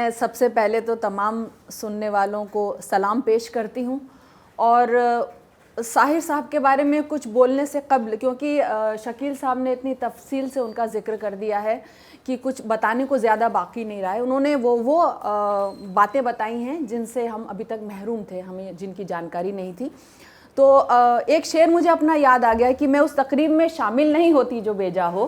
मैं सबसे पहले तो तमाम सुनने वालों को सलाम पेश करती हूँ और साहिर साहब के बारे में कुछ बोलने से कबल, क्योंकि शकील साहब ने इतनी तफसील से उनका जिक्र कर दिया है कि कुछ बताने को ज़्यादा बाकी नहीं रहा है। उन्होंने वो बातें बताई हैं जिनसे हम अभी तक महरूम थे, हमें जिनकी जानकारी नहीं थी। तो एक शेर मुझे अपना याद आ गया कि मैं उस तकरीब में शामिल नहीं होती जो बेजा हो,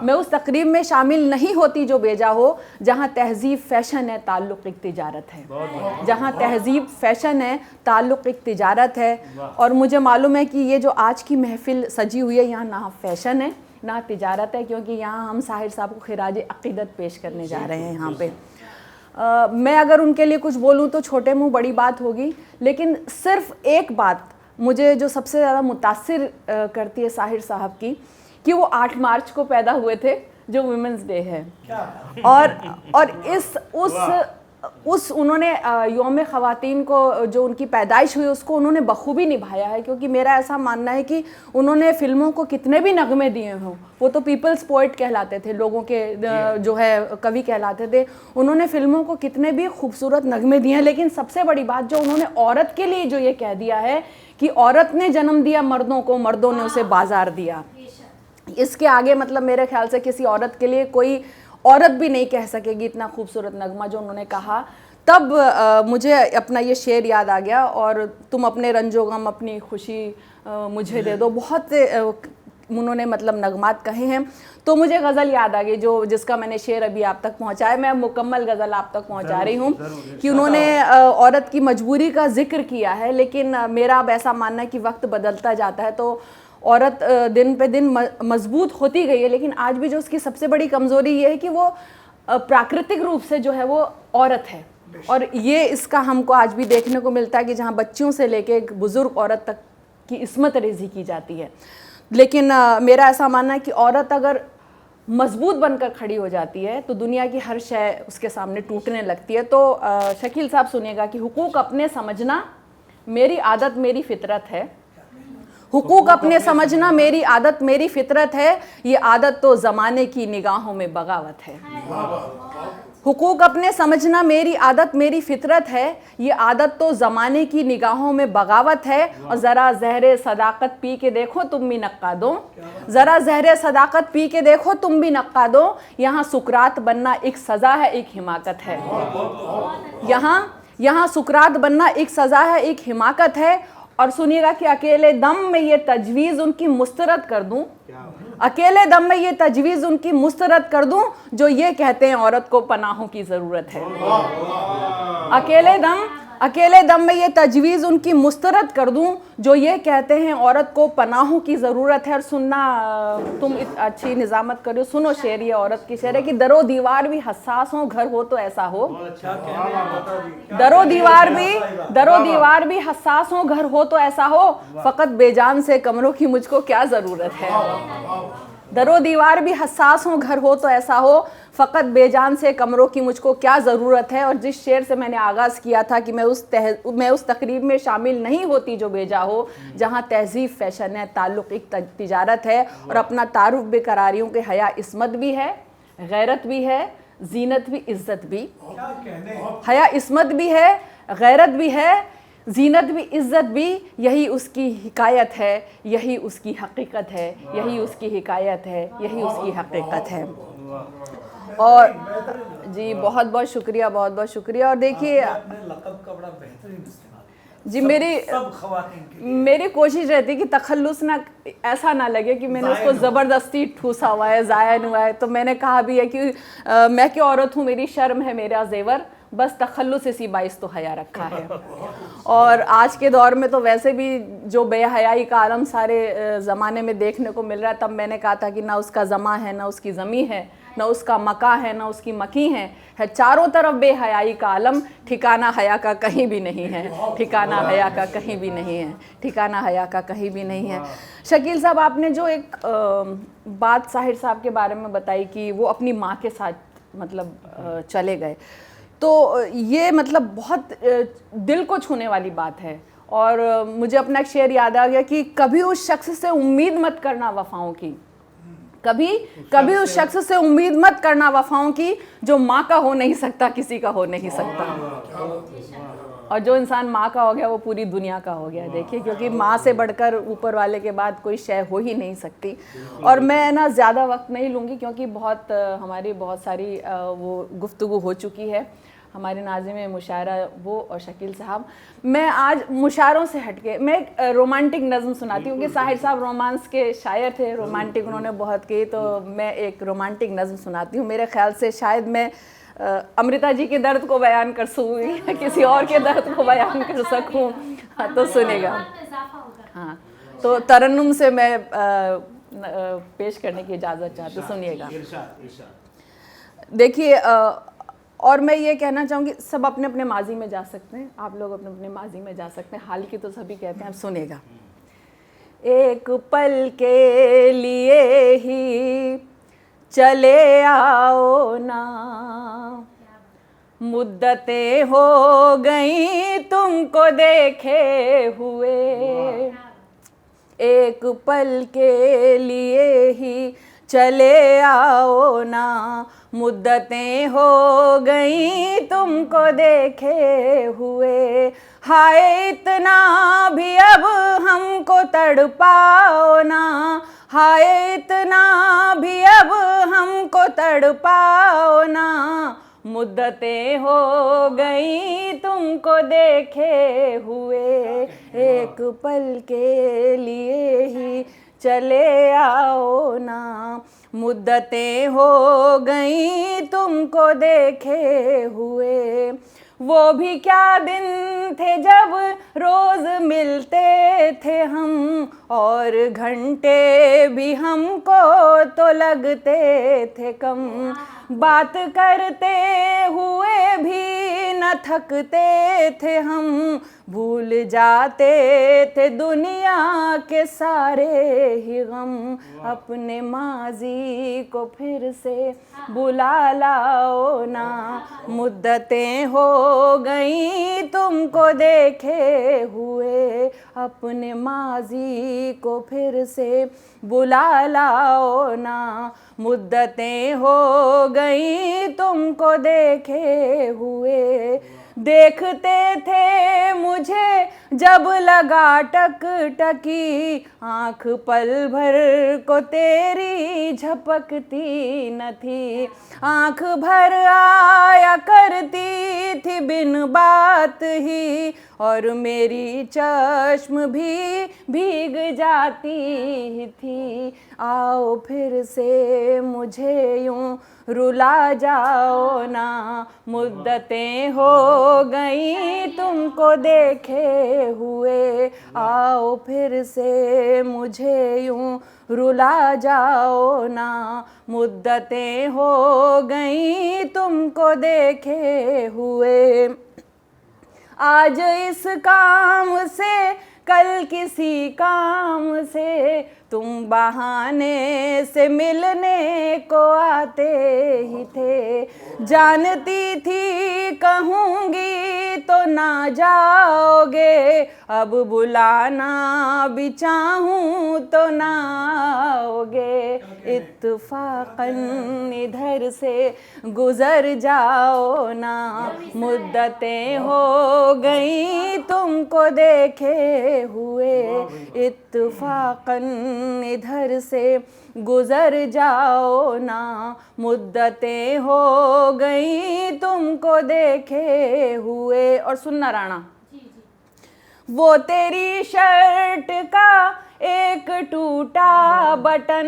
मैं उस तकरीब में शामिल नहीं होती जो बेजा हो, जहाँ तहजीब फैशन है ताल्लुक़ एक तिजारत है, जहाँ तहजीब फैशन है ताल्लुक़ एक तिजारत है। और मुझे मालूम है कि ये जो आज की महफिल सजी हुई है, यहाँ ना फैशन है ना तिजारत है, क्योंकि यहाँ हम साहिर साहब को खिराज अक़ीदत पेश करने जा रहे हैं। यहाँ पे मैं अगर उनके लिए कुछ बोलूँ तो छोटे मुँह बड़ी बात होगी, लेकिन सिर्फ़ एक बात मुझे जो सबसे ज़्यादा मुतासिर करती है साहिर साहब की, कि वो 8 मार्च को पैदा हुए थे जो वुमेंस डे है। और उस उन्होंने यौम ख़वातीन को जो उनकी पैदाइश हुई उसको उन्होंने बखूबी निभाया है, क्योंकि मेरा ऐसा मानना है कि उन्होंने फ़िल्मों को कितने भी नगमे दिए हों, वो तो पीपल्स पोइट कहलाते थे, लोगों के जो है कवि कहलाते थे, उन्होंने फ़िल्मों को कितने भी खूबसूरत नगमे दिए हैं। लेकिन सबसे बड़ी बात जो उन्होंने औरत के लिए जो ये कह दिया है कि औरत ने जन्म दिया मर्दों को, मर्दों ने उसे बाजार दिया, इसके आगे मतलब मेरे ख्याल से किसी औरत के लिए कोई औरत भी नहीं कह सकेगी इतना खूबसूरत नगमा जो उन्होंने कहा। तब मुझे अपना ये शेर याद आ गया, और तुम अपने रंजो गम अपनी खुशी मुझे दे दो, बहुत उन्होंने मतलब नगमात कहे हैं। तो मुझे गज़ल याद आ गई जिसका मैंने शेर अभी आप तक पहुंचाया, मैं मुकम्मल गज़ल आप तक पहुंचा रही हूं कि उन्होंने औरत की मजबूरी का जिक्र किया है, लेकिन मेरा अब ऐसा मानना है कि वक्त बदलता जाता है तो औरत दिन पे दिन मजबूत होती गई है, लेकिन आज भी जो उसकी सबसे बड़ी कमज़ोरी ये है कि वो प्राकृतिक रूप से जो है वो औरत है। और ये इसका हमको आज भी देखने को मिलता है कि जहाँ बच्चियों से लेके एक बुज़ुर्ग औरत तक की इस्मत रेज़ी की जाती है। लेकिन मेरा ऐसा मानना है कि औरत अगर मजबूत बनकर खड़ी हो जाती है तो दुनिया की हर शय उसके सामने टूटने लगती है। तो शकील साहब सुनिएगा कि हुकूक अपने समझना मेरी आदत मेरी फितरत है, हुकूक अपने समझना मेरी आदत मेरी फितरत है, ये आदत तो ज़माने की निगाहों में बगावत है। हुकूक अपने समझना मेरी आदत मेरी फितरत है, ये आदत तो ज़माने की निगाहों में बगावत है। और ज़रा ज़हरे सदाकत पी के देखो तुम भी नक्का दो, ज़रा ज़हरे सदाकत पी के देखो तुम भी नक्का दो, यहाँ सुकरात बनना एक सज़ा है एक हिमाकत है, यहाँ सुकरात बनना एक सज़ा है एक हिमाकत है। और सुनिएगा कि अकेले दम में ये तजवीज़ उनकी मुस्तरद कर दूं, अकेले दम में ये तजवीज़ उनकी मुस्तरद कर दूं जो ये कहते हैं औरत को पनाहों की ज़रूरत है। अकेले दम में ये तजवीज़ उनकी मुस्तरद कर दूं जो ये कहते हैं औरत को पनाहों की ज़रूरत है। और सुनना, तुम अच्छी निज़ामत करो, सुनो शेर, ये औरत की शेर है कि दरो दीवार भी हसास हो घर हो तो ऐसा हो, दरो दीवार भी हसास हो घर हो तो ऐसा हो, फ़कत बेजान से कमरों की मुझको क्या ज़रूरत है, दरो दीवार भी हसास हो घर हो तो ऐसा हो, फ़कत बेजान से कमरों की मुझको क्या ज़रूरत है। और जिस शेर से मैंने आगाज़ किया था कि मैं उस तकरीब में शामिल नहीं होती जो बेजा हो, जहाँ तहजीब फैशन है ताल्लुक़ एक तिजारत है, और अपना तारुफ बेकरारियों के हया इस्मत भी है, गैरत भी है, जीनत भी, इज़्ज़त भी, हया इस्मत भी है, गैरत भी है, जीनत भी, इज़्ज़त भी, यही उसकी हिकायत है, यही उसकी हकीकत है, यही उसकी हिकायत है, यही उसकी हकीकत है। और जी बहुत बहुत शुक्रिया, बहुत बहुत शुक्रिया। और देखिए लक़ब का बड़ा बेहतरीन इस्तेमाल जी, सब मेरी कोशिश रहती है कि तखल्लुस ना ऐसा ना लगे कि मैंने उसको ज़बरदस्ती ठूसा हुआ है, ज़ायन हुआ है। तो मैंने कहा भी है कि मैं क्या औरत हूँ, मेरी शर्म है मेरा ज़ेवर, बस तखल्लुस इसी बाइस तो हया रखा है। और आज के दौर में तो वैसे भी जो बेहयाई का आलम सारे ज़माने में देखने को मिल रहा है, तब मैंने कहा था कि ना उसका ज़मा है, ना उसकी ज़मी है, ना उसका मका है, ना उसकी मकी है चारों तरफ बेहयाई का आलम, ठिकाना हया का कहीं भी नहीं है, ठिकाना हया का कहीं भी नहीं है, ठिकाना हया का कहीं भी नहीं है। शकील साहब, आपने जो एक बात साहिर साहब के बारे में बताई कि वो अपनी माँ के साथ मतलब चले गए, तो ये मतलब बहुत दिल को छूने वाली बात है। और मुझे अपना एक शेर याद आ गया कि कभी उस शख्स से उम्मीद मत करना वफ़ाओं की, कभी कभी उस शख्स से उम्मीद मत करना वफाओं की जो माँ का हो नहीं सकता, किसी का हो नहीं सकता। और जो इंसान माँ का हो गया वो पूरी दुनिया का हो गया, देखिए, क्योंकि माँ से बढ़कर ऊपर वाले के बाद कोई शय हो ही नहीं सकती। और मैं ना ज़्यादा वक्त नहीं लूँगी क्योंकि हमारी बहुत सारी वो गुफ्तगू हो चुकी है, हमारे नाज़िम मुशायरा वो और शकील साहब। मैं आज मुशायरों से हटके मैं एक रोमांटिक नज़म सुनाती हूँ कि साहिर साहब रोमांस के शायर थे, रोमांटिक उन्होंने बहुत की, तो मैं एक रोमांटिक नज़म सुनाती हूँ। मेरे ख्याल से शायद मैं अमृता जी के दर्द को बयान कर सकूँ या किसी और के दर्द को बयान कर सकूँ। हाँ, तो सुनेगा। हाँ, तो तरन्नुम से मैं पेश करने की इजाज़त चाहती हूँ, सुनिएगा। देखिए, और मैं ये कहना चाहूँगी, सब अपने अपने माजी में जा सकते हैं, आप लोग अपने अपने माजी में जा सकते हैं, हाल की तो सभी कहते हैं। अब सुनेगा। एक पल के लिए ही चले आओ ना, मुद्दतें हो गई तुमको देखे हुए। एक पल के लिए ही चले आओ ना, मुद्दतें हो गई तुमको देखे हुए। हाय इतना भी अब हमको तड़पाओ ना, हाय इतना भी अब हमको तड़पाओ ना, मुद्दतें हो गई तुमको देखे हुए। एक पल के लिए ही चले आओ ना, मुद्दतें हो गई तुमको देखे हुए। वो भी क्या दिन थे जब रोज़ मिलते थे हम, और घंटे भी हमको तो लगते थे कम। बात करते हुए भी न थकते थे हम, भूल जाते थे दुनिया के सारे ही गम। अपने माजी को फिर से बुला लाओ ना, मुद्दतें हो गई तुमको देखे हुए। अपने माजी को फिर से बुला लाओ ना, मुद्दतें हो गई तुमको देखे हुए। देखते थे मुझे जब लगा टकटकी, आँख पल भर को तेरी झपकती न थी। आँख भर आया करती थी बिन बात ही, और मेरी चश्म भी भीग जाती ही थी। आओ फिर से मुझे यूं रुला जाओ ना, मुद्दतें हो गई तुमको देखे हुए। आओ फिर से मुझे यूं रुला जाओ ना, मुद्दतें हो गई तुमको देखे हुए। आज इस काम से कल किसी काम से, तुम बहाने से मिलने को आते ही थे। जानती थी कहूँगी तो ना जाओगे, अब बुलाना भी चाहूँ तो ना आओगे। इत्तफाकन इधर से गुजर जाओ ना, मुद्दतें हो गई तुमको देखे हुए। इत्तफाकन इधर से गुजर जाओ ना, मुद्दतें हो गई तुमको देखे हुए। और सुनना राणा, वो तेरी शर्ट का एक टूटा बटन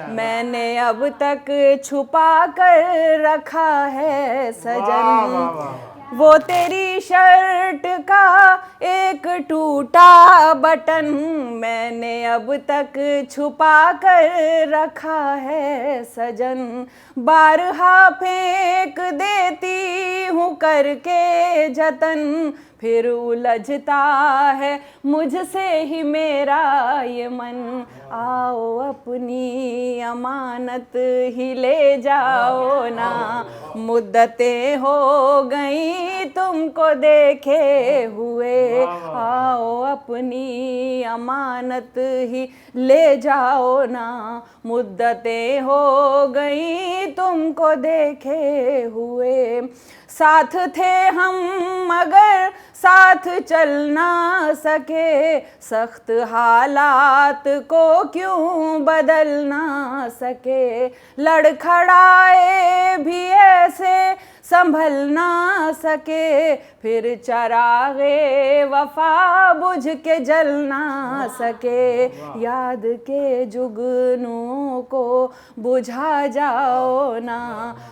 मैंने अब तक छुपा कर रखा है सजन। वो तेरी शर्ट का एक टूटा बटन मैंने अब तक छुपा कर रखा है सजन। बारहा फेंक देती हूँ करके जतन, फिर उलझता है मुझसे ही मेरा ये मन। आओ अपनी अमानत ही ले जाओ ना, मुद्दतें हो गई तुमको देखे हुए। आओ अपनी अमानत ही ले जाओ ना, मुद्दतें हो गई तुमको देखे हुए। साथ थे हम मगर साथ चल ना सके, सख्त हालात को क्यों बदल ना सके। लड़खड़ाए भी ऐसे संभल ना सके, फिर चरागे वफा बुझ के जल ना सके। याद के जुगनुओं को बुझा जाओ ना,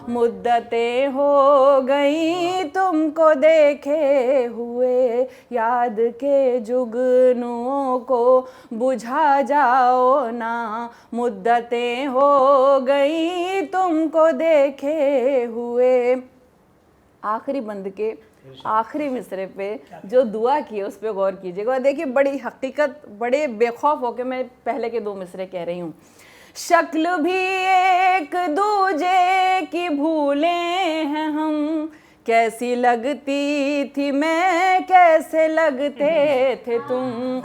मुद्दतें हो गई तुमको देखे हुए। याद के जुगनुओं को बुझा जाओ ना, मुद्दतें हो गई तुमको देखे हुए। आखिरी बंद के आखिरी मिसरे पे जो दुआ की है उस पर गौर कीजिएगा। देखिए बड़ी हकीकत, बड़े बेखौफ होकर मैं पहले के 2 मिसरे कह रही हूँ। शक्ल भी एक दूजे की भूले हैं हम, कैसी लगती थी मैं कैसे लगते थे तुम।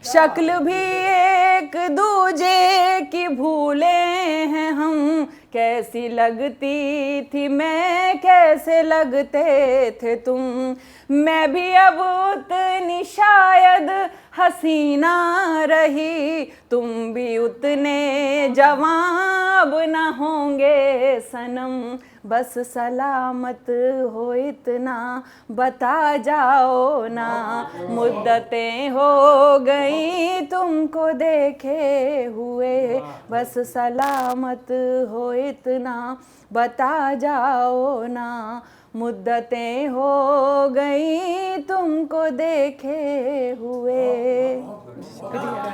शक्ल भी एक दूजे की भूले हैं हम, कैसी लगती थी मैं कैसे लगते थे तुम। मैं भी अब उतनी शायद हसीना रही, तुम भी उतने जवाब न होंगे सनम। बस सलामत हो इतना बता जाओ ना, मुद्दतें हो गई तुमको देखे हुए। बस सलामत हो इतना बता जाओ ना, मुद्दतें हो गई तुमको देखे हुए। शुक्रिया।